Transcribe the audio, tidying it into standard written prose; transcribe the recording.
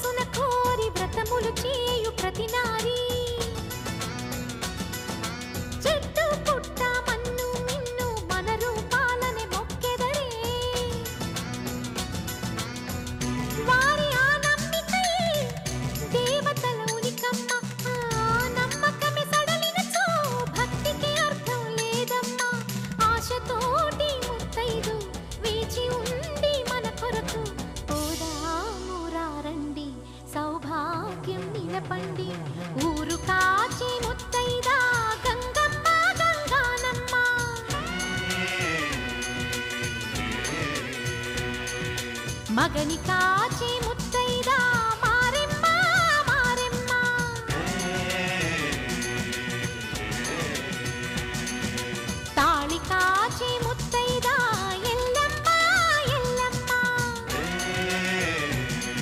మనసున కోరి వ్రతములు చేయు ప్రతి నారీ చెట్టు పుట్ట మన్ను మిన్ను మన రూపాలనే మొక్కెదరే వారి ఆ నమ్మికై దేవతల ఉనికమ్మ నమ్మకమే సడలినచో భక్తికి అర్థం లేదమ్మా ఆశతోటి ముత్తైదు వేచి ఉండి మన కొరకు పోదామురారండి సౌభాగ్యం నిలపండి ఊరు కాచి ముత్తైదా గంగమ్మ గంగానమ్మ మగని కాచి